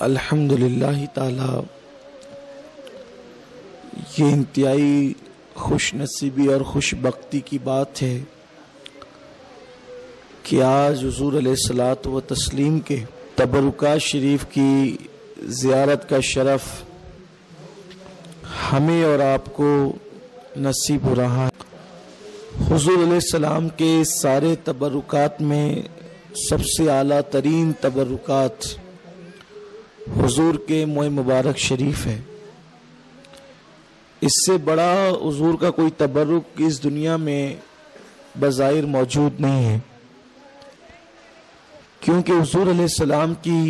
الحمدللہ تعالی یہ انتہائی خوش نصیبی اور خوش بختی کی بات ہے کہ آج حضور علیہ الصلوۃ و تسلیم کے تبرکات شریف کی زیارت کا شرف ہمیں اور آپ کو نصیب ہو رہا ہے۔ حضور علیہ السلام کے سارے تبرکات میں سب سے اعلیٰ ترین تبرکات حضور کے منہ مبارک شریف ہے۔ اس سے بڑا حضور کا کوئی تبرک اس دنیا میں بظاہر موجود نہیں ہے، کیونکہ حضور علیہ السلام کی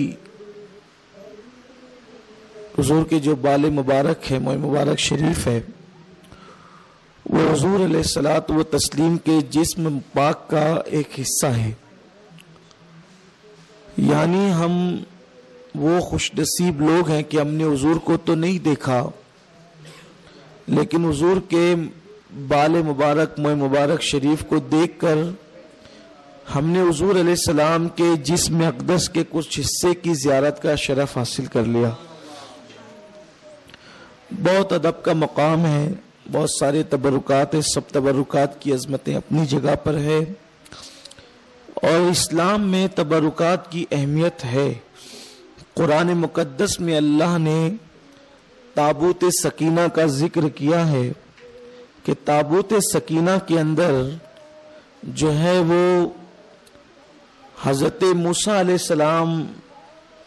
حضور کے جو بال مبارک ہے، منہ مبارک شریف ہے، وہ حضور علیہ الصلوۃ و تسلیم کے جسم پاک کا ایک حصہ ہے۔ یعنی ہم وہ خوش نصیب لوگ ہیں کہ ہم نے حضور کو تو نہیں دیکھا، لیکن حضور کے بال مبارک منہ مبارک شریف کو دیکھ کر ہم نے حضور علیہ السلام کے جسم اقدس کے کچھ حصے کی زیارت کا شرف حاصل کر لیا۔ بہت ادب کا مقام ہے، بہت سارے تبرکات ہیں، سب تبرکات کی عظمتیں اپنی جگہ پر ہے، اور اسلام میں تبرکات کی اہمیت ہے۔ قرآن مقدس میں اللہ نے تابوت سکینہ کا ذکر کیا ہے کہ تابوت سکینہ کے اندر جو ہے وہ حضرت موسیٰ علیہ السلام،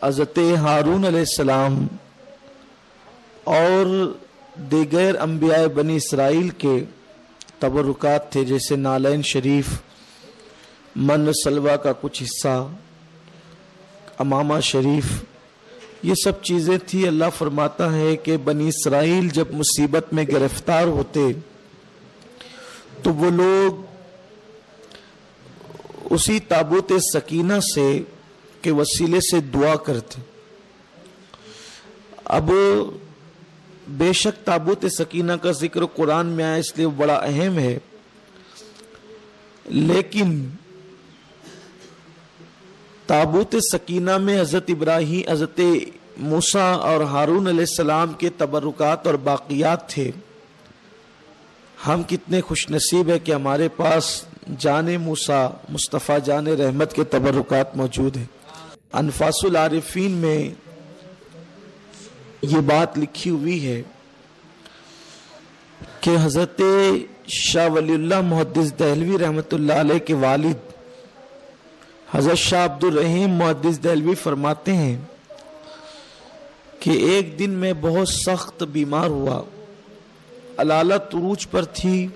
حضرت ہارون علیہ السلام اور دیگر انبیاء بنی اسرائیل کے تبرکات تھے، جیسے نالین شریف، من سلوہ کا کچھ حصہ، امامہ شریف، یہ سب چیزیں تھی۔ اللہ فرماتا ہے کہ بنی اسرائیل جب مصیبت میں گرفتار ہوتے تو وہ لوگ اسی تابوت سکینہ سے کے وسیلے سے دعا کرتے۔ اب بے شک تابوت سکینہ کا ذکر قرآن میں آیا اس لیے بڑا اہم ہے، لیکن تابوت سکینہ میں حضرت ابراہیم، حضرت موسیٰ اور ہارون علیہ السلام کے تبرکات اور باقیات تھے۔ ہم کتنے خوش نصیب ہیں کہ ہمارے پاس جان موسیٰ، مصطفیٰ جان رحمت کے تبرکات موجود ہیں۔ انفاس العارفین میں یہ بات لکھی ہوئی ہے کہ حضرت شاہ ولی اللہ محدث دہلوی رحمت اللہ علیہ کے والد حضرت شاہ عبد الرحیم محدث دہلوی فرماتے ہیں کہ ایک دن میں بہت سخت بیمار ہوا، علالت عروج پر تھی۔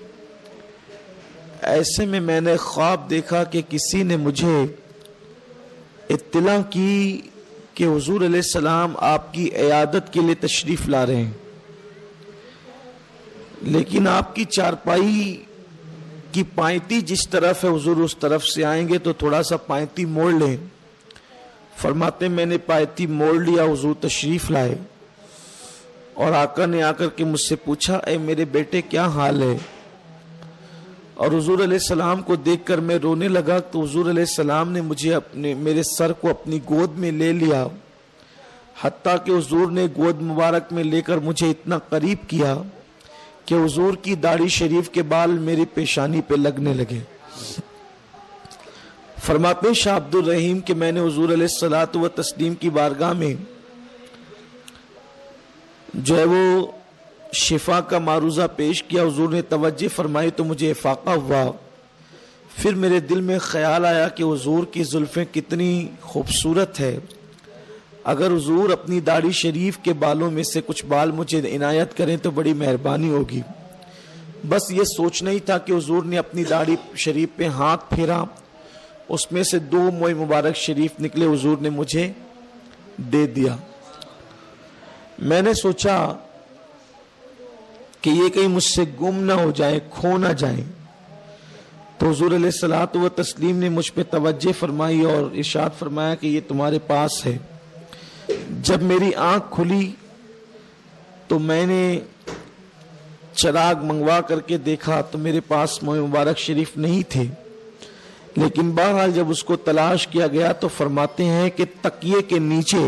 ایسے میں نے خواب دیکھا کہ کسی نے مجھے اطلاع کی کہ حضور علیہ السلام آپ کی عیادت کے لیے تشریف لا رہے ہیں، لیکن آپ کی چارپائی کی پائنتی جس طرف ہے حضور اس طرف سے آئیں گے تو تھوڑا سا پائنتی موڑ لیں۔ فرماتے میں نے پائنتی موڑ لیا، حضور تشریف لائے، اور آقا نے آ کر کے مجھ سے پوچھا، اے میرے بیٹے کیا حال ہے؟ اور حضور علیہ السلام کو دیکھ کر میں رونے لگا تو حضور علیہ السلام نے مجھے میرے سر کو اپنی گود میں لے لیا، حتیٰ کہ حضور نے گود مبارک میں لے کر مجھے اتنا قریب کیا کہ حضور کی داڑھی شریف کے بال میری پیشانی پہ لگنے لگے۔ فرماتے ہیں شاہ عبد الرحیم کہ میں نے حضور علیہ الصلوۃ و تسلیم کی بارگاہ میں جو ہے وہ شفا کا معروضہ پیش کیا، حضور نے توجہ فرمائی تو مجھے افاقہ ہوا۔ پھر میرے دل میں خیال آیا کہ حضور کی زلفیں کتنی خوبصورت ہے، اگر حضور اپنی داڑھی شریف کے بالوں میں سے کچھ بال مجھے عنایت کریں تو بڑی مہربانی ہوگی۔ بس یہ سوچنا ہی تھا کہ حضور نے اپنی داڑھی شریف پہ ہاتھ پھیرا، اس میں سے 2 منہ مبارک شریف نکلے، حضور نے مجھے دے دیا۔ میں نے سوچا کہ یہ کہیں مجھ سے گم نہ ہو جائے، کھو نہ جائیں، تو حضور علیہ الصلوۃ و تسلیم نے مجھ پہ توجہ فرمائی اور ارشاد فرمایا کہ یہ تمہارے پاس ہے۔ جب میری آنکھ کھلی تو میں نے چراغ منگوا کر کے دیکھا تو میرے پاس منہ مبارک شریف نہیں تھے، لیکن بہرحال جب اس کو تلاش کیا گیا تو فرماتے ہیں کہ تکیے کے نیچے